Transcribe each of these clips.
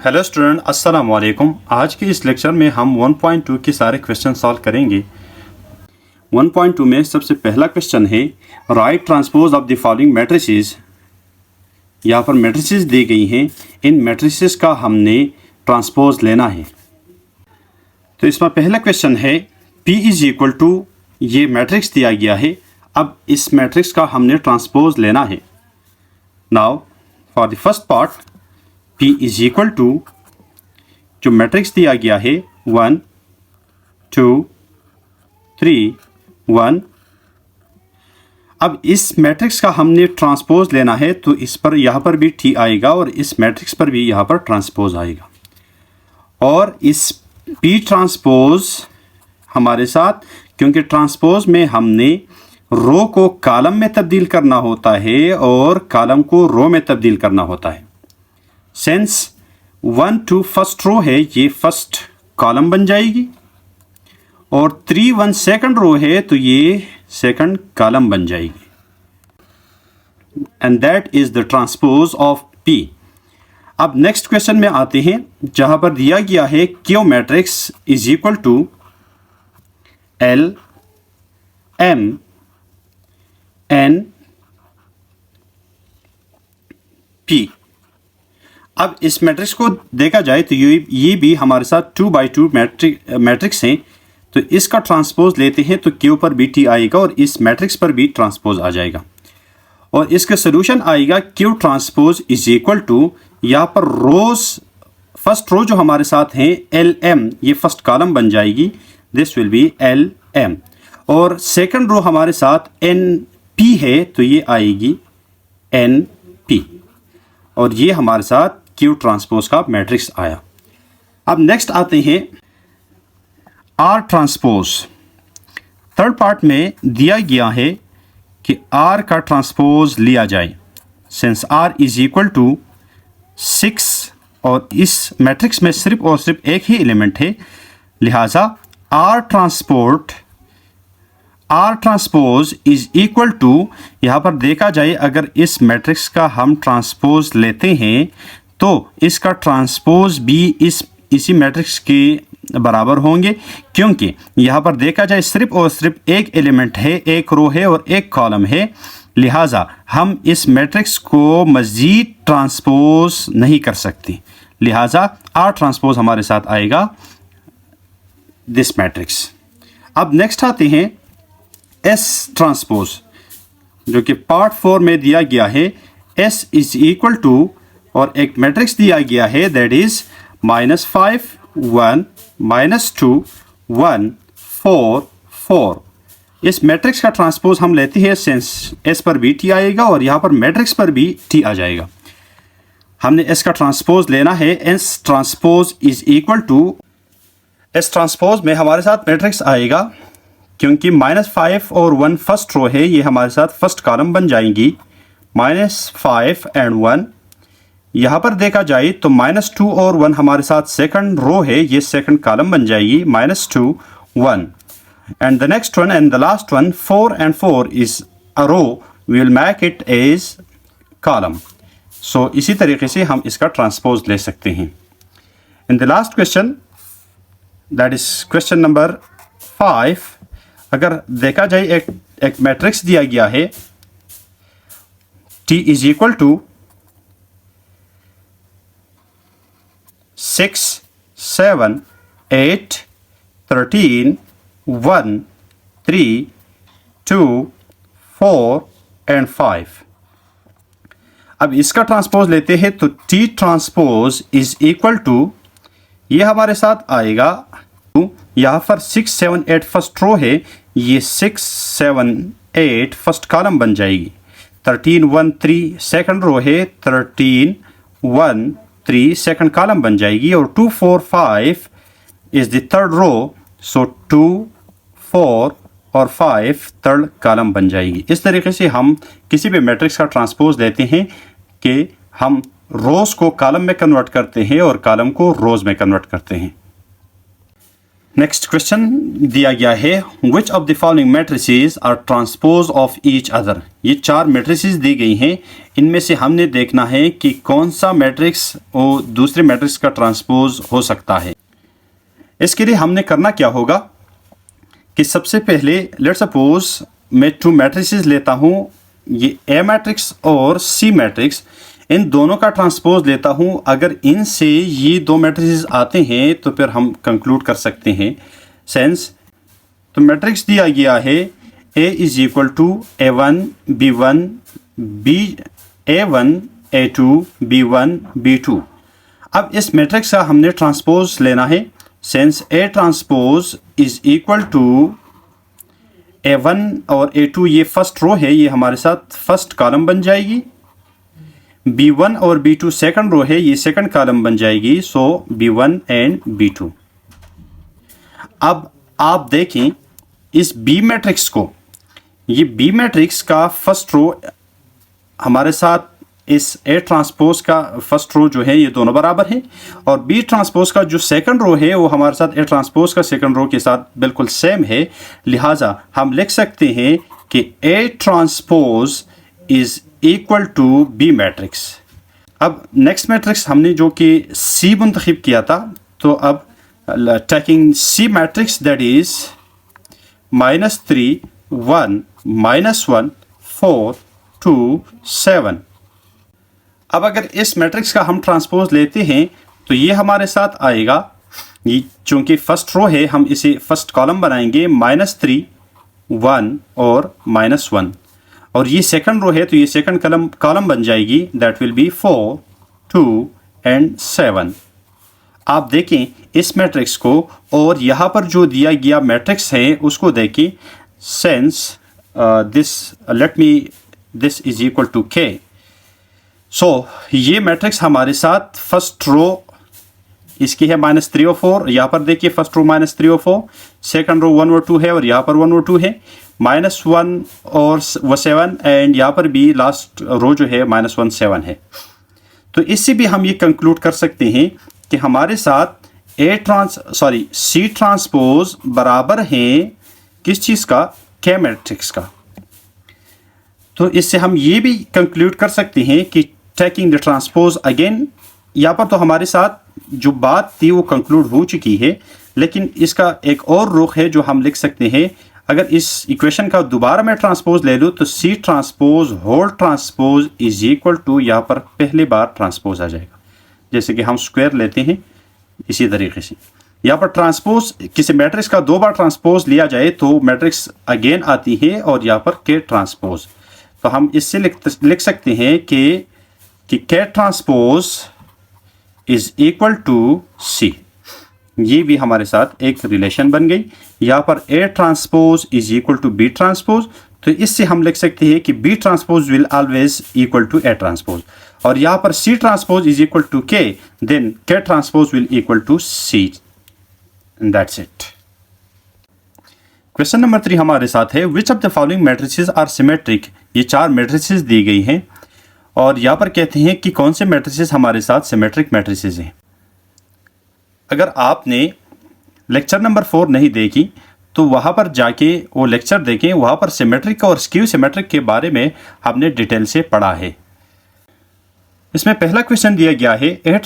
Hello student, अस्सलाम वालेकुम। आज के इस लेक्चर में हम 1.2 के सारे क्वेश्चन सॉल्व करेंगे। 1.2 में सबसे पहला क्वेश्चन है right transpose of the following matrices. यहाँ पर मैट्रिसेस दी गई हैं, इन मैट्रिसेस का हमने ट्रांसपोज लेना है। तो इसमें पहला क्वेश्चन है P इज इक्वल टू, ये मैट्रिक्स दिया गया है। अब इस मैट्रिक्स का हमने ट्रांसपोज लेना है। Now for the first part P is equal to, जो मैट्रिक्स दिया गया है 1 2 3 1। अब इस मैट्रिक्स का हमने ट्रांसपोज लेना है, तो इस पर यहाँ पर भी T आएगा और इस मैट्रिक्स पर भी यहाँ पर ट्रांसपोज आएगा। और इस P ट्रांसपोज हमारे साथ, क्योंकि ट्रांसपोज में हमने रो को कॉलम में तब्दील करना होता है और कॉलम को रो में तब्दील करना होता है। सेंस 1 2 फर्स्ट रो है, ये फर्स्ट कॉलम बन जाएगी, और 3 1 सेकंड रो है, तो ये सेकंड कॉलम बन जाएगी। And that is the transpose of P। अब नेक्स्ट क्वेश्चन में आते हैं, जहां पर दिया गया है Q matrix is equal to L M N P। अब इस मैट्रिक्स को देखा जाए तो ये भी हमारे साथ 2 by 2 मैट्रिक्स हैं। तो इसका ट्रांसपोज लेते हैं तो Q पर भी T आएगा और इस मैट्रिक्स पर भी ट्रांसपोज आ जाएगा, और इसका सोल्यूशन आएगा Q transpose is equal to, यहाँ पर रोज फर्स्ट रो जो हमारे साथ हैं LM, ये फर्स्ट कॉलम बन जाएगी, दिस विल बी LM। और सेकंड रो हमारे साथ NP है, तो ये आएगी NP, और ये हमारे साथ Q ट्रांसपोज का मैट्रिक्स आया। अब नेक्स्ट आते हैं R ट्रांसपोज। थर्ड पार्ट में दिया गया है कि R का ट्रांसपोज लिया जाए। Since R is equal to 6 और इस मैट्रिक्स में सिर्फ और सिर्फ एक ही एलिमेंट है, लिहाजा R transpose is equal to, यहाँ पर देखा जाए अगर इस मैट्रिक्स का हम ट्रांसपोज लेते हैं तो इसका ट्रांसपोज भी इसी मैट्रिक्स के बराबर होंगे, क्योंकि यहाँ पर देखा जाए सिर्फ और सिर्फ एक एलिमेंट है, एक रो है और एक कॉलम है, लिहाजा हम इस मैट्रिक्स को मज़ीद ट्रांसपोज नहीं कर सकते, लिहाजा R ट्रांसपोज हमारे साथ आएगा दिस मैट्रिक्स। अब नेक्स्ट आते हैं S ट्रांसपोज, जो कि पार्ट 4 में दिया गया है। S इज इक्वल टू, और एक मैट्रिक्स दिया गया है दैट इज -5 1 -2 1 4 4। इस मैट्रिक्स का ट्रांसपोज हम लेते हैं, सिंस S पर भी T आएगा और यहाँ पर मैट्रिक्स पर भी T आ जाएगा। हमने S का ट्रांसपोज लेना है। S transpose is equal to, S transpose में हमारे साथ मैट्रिक्स आएगा, क्योंकि -5 और 1 फर्स्ट रो है, ये हमारे साथ फर्स्ट कॉलम बन जाएंगी, -5 एंड 1। यहाँ पर देखा जाए तो -2 और 1 हमारे साथ सेकंड रो है, ये सेकंड कॉलम बन जाएगी, -2 1। And the next one and the last one 4 and 4 is a row, we will make it as column. So इसी तरीके से हम इसका ट्रांसपोज ले सकते हैं। In the last question, that is question number 5, अगर देखा जाए एक मैट्रिक्स दिया गया है T is equal to 6 7 8 13 1 3 2 4 and 5। अब इसका ट्रांसपोज लेते हैं तो T transpose is equal to, ये हमारे साथ आएगा, यहाँ पर 6 7 8 फर्स्ट रो है, ये 6 7 8 फर्स्ट कॉलम बन जाएगी, 13 1 3 सेकंड रो है, 13 1 3 सेकंड कॉलम बन जाएगी, और 2 4 5 इज द थर्ड रो, सो 2 4 और 5 थर्ड कॉलम बन जाएगी। इस तरीके से हम किसी भी मैट्रिक्स का ट्रांसपोज लेते हैं कि हम रोज को कॉलम में कन्वर्ट करते हैं और कॉलम को रोज में कन्वर्ट करते हैं। नेक्स्ट क्वेश्चन दिया गया है, which of the following matrices are transpose of each other. ये चार मैट्रिसेस दी गई हैं, इनमें से हमने देखना है कि कौन सा मैट्रिक्स और दूसरे मैट्रिक्स का ट्रांसपोज हो सकता है। इसके लिए हमने करना क्या होगा कि सबसे पहले लेट्स सपोज मैं टू मैट्रिसेस लेता हूँ, ये ए मैट्रिक्स और सी मैट्रिक्स, इन दोनों का ट्रांसपोज लेता हूँ। अगर इनसे ये दो मैट्रिसेस आते हैं तो फिर हम कंक्लूड कर सकते हैं सेंस। तो मैट्रिक्स दिया गया है A is equal to A1 B1 B A1 A2 B1 B2। अब इस मैट्रिक्स का हमने ट्रांसपोज लेना है, since A transpose is equal to A1 और A2, ये फर्स्ट रो है, ये हमारे साथ फर्स्ट कॉलम बन जाएगी। B1 और B2 सेकंड रो है, ये सेकंड कॉलम बन जाएगी। सो B1 एंड B2। अब आप देखें इस B मैट्रिक्स को, ये B मैट्रिक्स का फर्स्ट रो हमारे साथ इस A ट्रांसपोज का फर्स्ट रो जो है ये दोनों बराबर है, और B ट्रांसपोज का जो सेकंड रो है वो हमारे साथ A ट्रांसपोज का सेकंड रो के साथ बिल्कुल सेम है। लिहाजा हम लिख सकते हैं कि A transpose is equal to B matrix. अब नेक्स्ट मैट्रिक्स हमने जो कि C मुंतखब किया था, तो अब taking C matrix that is -3 1 -1 4 2 7। अब अगर इस मैट्रिक्स का हम ट्रांसपोज लेते हैं तो ये हमारे साथ आएगा, ये चूंकि फर्स्ट रो है हम इसे फर्स्ट कॉलम बनाएंगे, -3 1 और -1, और ये सेकंड रो है तो ये सेकंड कॉलम बन जाएगी, दैट विल बी 4 2 एंड 7। आप देखें इस मैट्रिक्स को और यहाँ पर जो दिया गया मैट्रिक्स है उसको देखें, since this is equal to K। So ये मैट्रिक्स हमारे साथ फर्स्ट रो इसकी है -3 और 4, यहाँ पर देखिए फर्स्ट रो -3 और 4, सेकंड रो 1 और 2 है, और यहाँ पर 1 और 2 है, -1 और 7, एंड यहाँ पर भी लास्ट रो जो है -1 7 है। तो इससे भी हम ये कंक्लूड कर सकते हैं कि हमारे साथ C ट्रांसपोज बराबर है किस चीज़ का, K मैट्रिक्स का। तो इससे हम ये भी कंक्लूड कर सकते हैं कि टेकिंग द ट्रांसपोज अगेन, यहाँ पर तो हमारे साथ जो बात थी वो कंक्लूड हो चुकी है, लेकिन इसका एक और रुख है जो हम लिख सकते हैं। अगर इस इक्वेशन का दोबारा मैं ट्रांसपोज ले लूँ तो C transpose whole transpose is equal to, यहाँ पर पहले बार ट्रांसपोज आ जाएगा, जैसे कि हम स्क्वायर लेते हैं इसी तरीके से। यहाँ पर ट्रांसपोज किसी मैट्रिक्स का दो बार ट्रांसपोज लिया जाए तो मैट्रिक्स अगेन आती है, और यहाँ पर K ट्रांसपोज, तो हम इससे लिख सकते हैं कि K transpose is equal to C। ये भी हमारे साथ एक रिलेशन बन गई। यहाँ पर A transpose is equal to B transpose, तो इससे हम लिख सकते हैं कि B transpose will always equal to A transpose, और यहाँ पर C transpose is equal to K, then K transpose will equal to C। That's it. Question number 3 हमारे साथ है, which of the following matrices are symmetric. ये चार matrices दी गई हैं, और यहाँ पर कहते हैं कि कौन से मैट्रिसेस हमारे साथ सिमेट्रिक मैट्रिसेस हैं। अगर आपने लेक्चर नंबर 4 नहीं देखी तो वहाँ पर जाके वो लेक्चर देखें, वहाँ पर सिमेट्रिक और स्क्यू सिमेट्रिक के बारे में हमने डिटेल से पढ़ा है। इसमें पहला क्वेश्चन दिया गया है A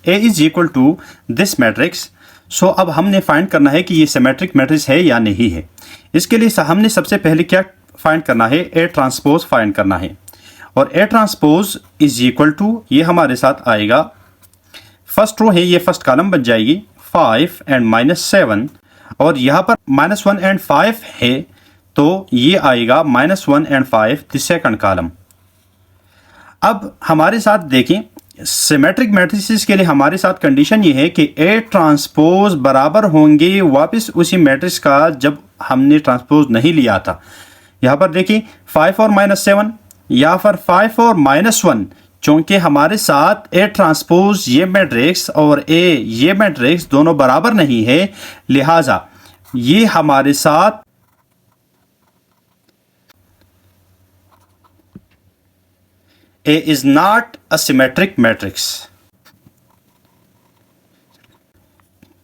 is equal to this matrix. So अब हमने फाइंड करना है कि ये सिमेट्रिक मैट्रिक्स है या नहीं है। इसके लिए हमने सबसे पहले क्या फाइंड करना है, A ट्रांसपोज फाइंड करना है, और A transpose is equal to, ये हमारे साथ आएगा, फर्स्ट रो है ये फर्स्ट कॉलम बन जाएगी, 5 एंड -7, और यहाँ पर -1 एंड 5 है तो ये आएगा -1 एंड 5 द सेकंड कॉलम। अब हमारे साथ देखें सिमेट्रिक मैट्रिसेस के लिए हमारे साथ कंडीशन ये है कि A ट्रांसपोज बराबर होंगे वापस उसी मैट्रिक्स का जब हमने ट्रांसपोज नहीं लिया था। यहाँ पर देखिए 5 और -7, यहाँ पर 5 और -1, चूंकि हमारे साथ A ट्रांसपोज ये मैट्रिक्स और A ये मैट्रिक्स दोनों बराबर नहीं है, लिहाजा ये हमारे साथ A is not a symmetric matrix।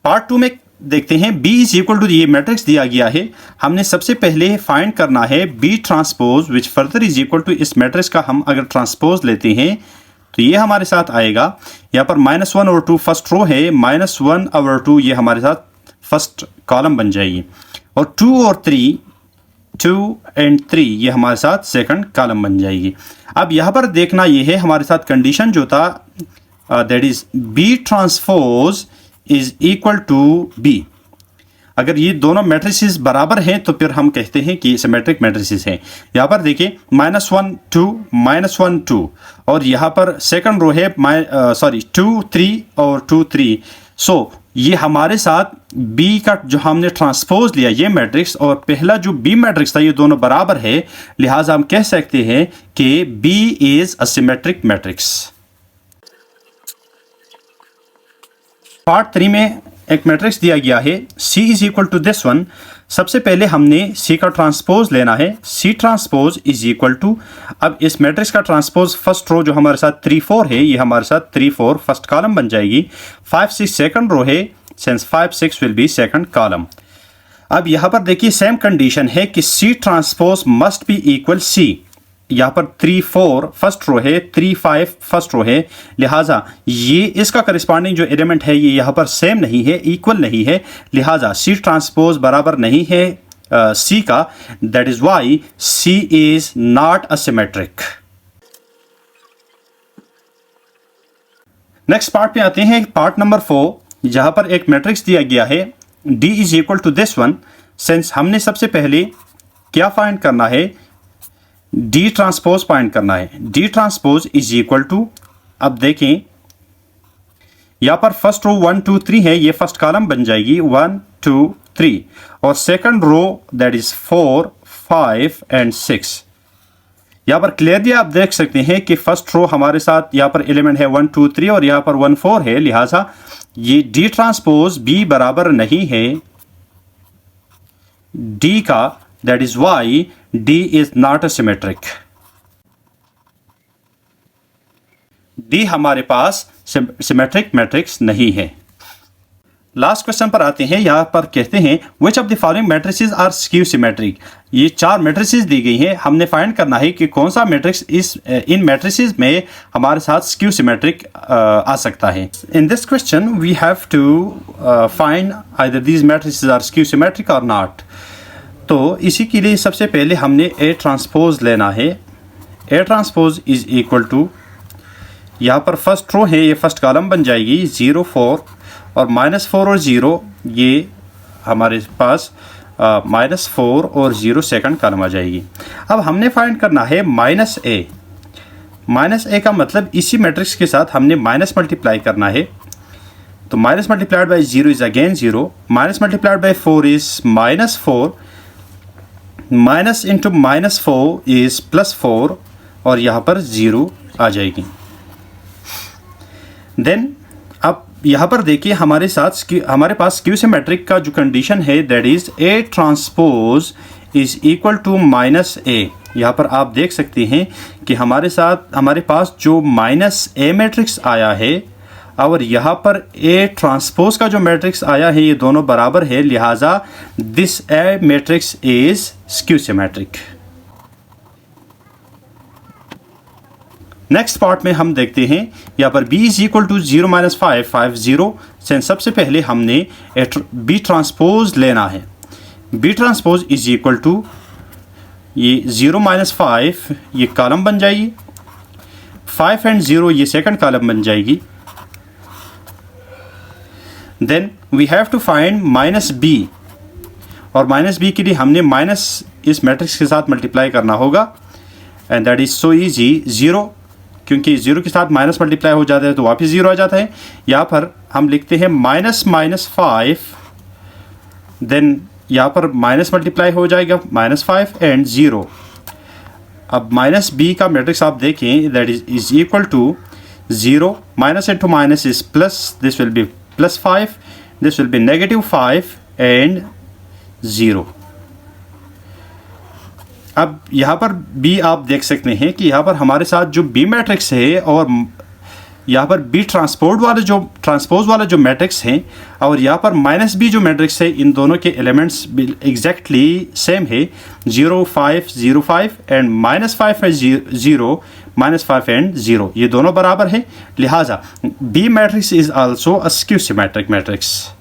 Part 2 में देखते हैं B इज इक्वल टू, ये मैट्रिक्स दिया गया है, हमने सबसे पहले फाइंड करना है B transpose which further is equal to, इस मैट्रिक्स का हम अगर ट्रांसपोज लेते हैं तो ये हमारे साथ आएगा। यहाँ पर -1/2 फर्स्ट रो है, -1/2 ये हमारे साथ फर्स्ट कॉलम बन जाएगी, और 2 और 3, 2 and 3 ये हमारे साथ सेकंड कॉलम बन जाएगी। अब यहाँ पर देखना ये है हमारे साथ कंडीशन जो था, that is B transpose is equal to B। अगर ये दोनों मैट्रिसेस बराबर हैं तो फिर हम कहते हैं कि सिमेट्रिक मैट्रिसेस हैं। यहाँ पर देखिए -1 2 -1 2, और यहाँ पर सेकंड रो है 2 3 और 2 3। सो ये हमारे साथ B का जो हमने ट्रांसपोज लिया ये मैट्रिक्स और पहला जो B मैट्रिक्स था ये दोनों बराबर है, लिहाजा हम कह सकते हैं कि B is a symmetric matrix. Part 3 में एक मैट्रिक्स दिया गया है C is equal to this one. सबसे पहले हमने C का ट्रांसपोज लेना है, C transpose is equal to, अब इस मैट्रिक्स का ट्रांसपोज फर्स्ट रो जो हमारे साथ 3 4 है, ये हमारे साथ 3 4 फर्स्ट कॉलम बन जाएगी, 5 6 सेकंड रो है, since 5 6 will be second column. अब यहाँ पर देखिए सेम कंडीशन है कि C transpose must be equal C। यहाँ पर 3 4 फर्स्ट रो है, 3 5 फर्स्ट रो है, लिहाजा ये इसका करस्पॉन्डिंग जो एलिमेंट है ये यहाँ पर सेम नहीं है, इक्वल नहीं है, लिहाजा C ट्रांसपोज बराबर नहीं है C का, that is why C is not a symmetric. Next part में आते हैं, पार्ट नंबर 4, जहाँ पर एक मैट्रिक्स दिया गया है D is equal to this one. Since हमने सबसे पहले क्या फाइंड करना है, D ट्रांसपोज फाइंड करना है। D transpose is equal to, अब देखें यहाँ पर फर्स्ट रो 1 2 3 है, ये फर्स्ट कॉलम बन जाएगी 1 2 3, और second row that is 4 5 and 6। यहाँ पर क्लियरली आप देख सकते हैं कि फर्स्ट रो हमारे साथ यहाँ पर एलिमेंट है 1 2 3 और यहाँ पर 1 4 है, लिहाजा ये D ट्रांसपोज B बराबर नहीं है D का, that is why D is not a symmetric। D हमारे पास सिमेट्रिक मैट्रिक्स नहीं है। लास्ट क्वेश्चन पर आते हैं, यहाँ पर कहते हैं which of the following matrices are skew symmetric। ये 4 मैट्रिसेस दी गई हैं, हमने फाइंड करना है कि कौन सा मैट्रिक्स इन मैट्रिसेस में हमारे साथ स्क्यू सिमेट्रिक आ सकता है। In this question we have to find either these matrices are skew symmetric और नॉट। तो इसी के लिए सबसे पहले हमने A ट्रांसपोज लेना है। A transpose is equal to, यहाँ पर फर्स्ट रो है, ये फर्स्ट कॉलम बन जाएगी 0 4, और -4 और 0 ये हमारे पास -4 और 0 सेकंड कॉलम आ जाएगी। अब हमने फाइंड करना है -A। -A का मतलब इसी मैट्रिक्स के साथ हमने माइनस मल्टीप्लाई करना है, तो minus multiplied by 0 is again 0, minus multiplied by 4 is -4, minus into -4 is +4, और यहाँ पर 0 आ जाएगी। देन अब यहाँ पर देखिए हमारे पास स्क्यू सिमेट्रिक का जो कंडीशन है that is A transpose is equal to -A। यहाँ पर आप देख सकते हैं कि हमारे पास जो -A मैट्रिक्स आया है और यहाँ पर A ट्रांसपोज का जो मैट्रिक्स आया है ये दोनों बराबर है, लिहाजा this A matrix is skew symmetric. Next part में हम देखते हैं यहाँ पर B इज इक्वल टू 0 -5 5 0। सबसे पहले हमने B ट्रांसपोज लेना है। B transpose is equal to, ये 0 -5 ये कॉलम बन जाएगी, 5 and 0 ये सेकंड कॉलम बन जाएगी। Then we have to find -B, और -B के लिए हमने माइनस इस मैट्रिक्स के साथ मल्टीप्लाई करना होगा, and that is so easy 0, क्योंकि 0 के साथ माइनस मल्टीप्लाई हो जाता है तो वापस 0 आ जाता है। यहाँ पर हम लिखते हैं -5, देन यहाँ पर माइनस मल्टीप्लाई हो जाएगा -5 and 0। अब -B का मैट्रिक्स आप देखें, that is equal to 0, minus into minus is plus, this will be +5, this will be -5 and 0। अब यहाँ पर B आप देख सकते हैं कि यहाँ पर हमारे साथ जो B मैट्रिक्स है और यहाँ पर बी ट्रांसपोज वाला जो मैट्रिक्स है और यहाँ पर माइनस बी जो मैट्रिक्स है, इन दोनों के एलिमेंट्स एग्जैक्टली सेम है, 0 5 0 5 एंड -5 है 0 -5 एंड 0, ये दोनों बराबर है। लिहाजा B matrix is also a skew symmetric matrix.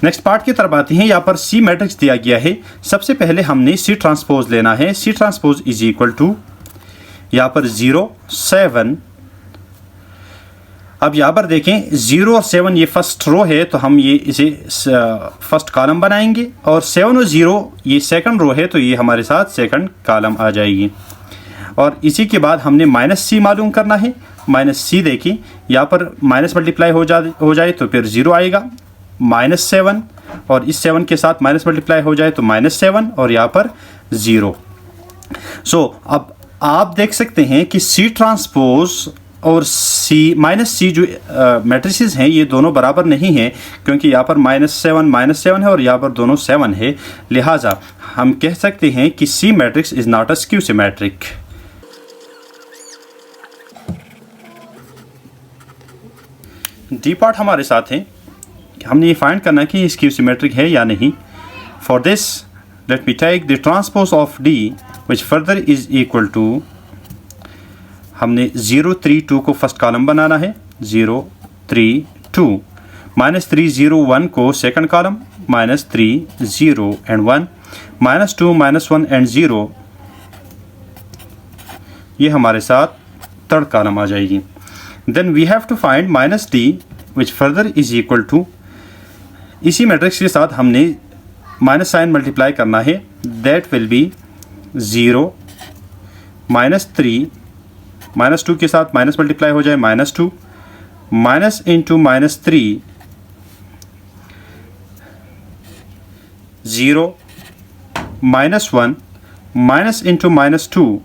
Next part की तरफ आते हैं। यहाँ पर सी मैट्रिक्स दिया गया है। सबसे पहले हमने सी ट्रांसपोज लेना है। C transpose is equal to यहाँ पर 0 7। अब यहाँ पर देखें 0 और 7 ये फर्स्ट रो है, तो हम ये इसे फर्स्ट कॉलम बनाएंगे, और 7 और 0 ये सेकंड रो है, तो ये हमारे साथ सेकंड कॉलम आ जाएगी। और इसी के बाद हमने माइनस सी मालूम करना है। माइनस सी देखिए यहाँ पर माइनस मल्टीप्लाई हो जाए तो फिर 0 आएगा, -7, और इस 7 के साथ माइनस मल्टीप्लाई हो जाए तो -7 और यहाँ पर 0। सो अब आप देख सकते हैं कि सी ट्रांसपोज और सी जो मैट्रिसेस हैं ये दोनों बराबर नहीं हैं, क्योंकि यहाँ पर -7 है और यहाँ पर दोनों 7 है। लिहाजा हम कह सकते हैं कि C matrix is not a skew symmetric. D part हमारे साथ है। हमने ये फाइंड करना है कि ये स्क्यू सिमेट्रिक है या नहीं। For this let me take the transpose of D which further is equal to, हमने 0 3 2 को फर्स्ट कॉलम बनाना है, 0 3 2, -3 0 1 को सेकंड कॉलम, -3 0 एंड 1, -2 -1 एंड 0, ये हमारे साथ थर्ड कॉलम आ जाएगी। Then we have to find -d which further is equal to, इसी मैट्रिक्स के साथ हमने माइनस साइन मल्टीप्लाई करना है, दैट विल बी 0 -3, -2 के साथ माइनस मल्टीप्लाई हो जाए -2, minus into -3 0, -1, minus into -2,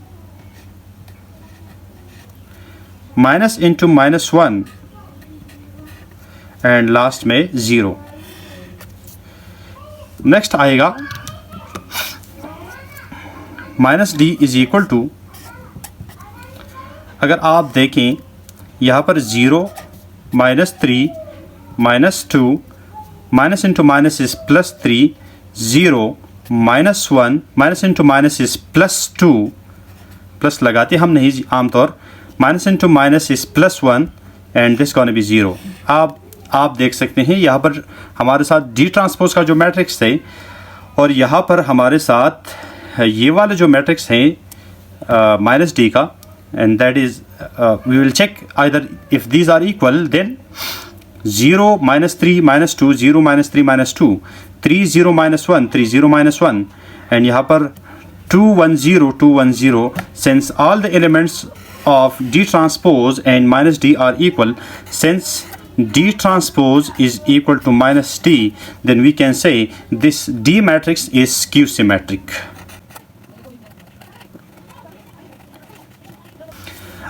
minus into -1 and last में 0। नेक्स्ट आएगा -d इज इक्वल टू, अगर आप देखें यहाँ पर 0 -3 -2, minus into minus is +3, 0 -1, minus into minus is +2, plus लगाते हम नहीं आमतौर, minus into minus is +1 and this gonna be 0। आप देख सकते हैं यहाँ पर हमारे साथ डी ट्रांसपोज का जो मैट्रिक्स है और यहाँ पर हमारे साथ ये वाला जो मैट्रिक्स है -d का, and that is we will check either if these are equal, then 0 -3 -2, 0 -3 -2, 3 0 -1, 3 0 -1, and यहाँ पर 2 1 0 2 1 0, since all the elements of D transpose and -d are equal, since D transpose is equal to -d, then we can say this D matrix is skew symmetric.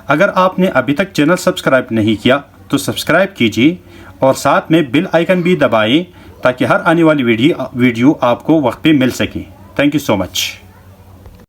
अगर आपने अभी तक channel subscribe नहीं किया तो subscribe कीजिए और साथ में बेल आइकन भी दबाएं ताकि हर आने वाली वीडियो आपको वक्त पे मिल सके। Thank you so much.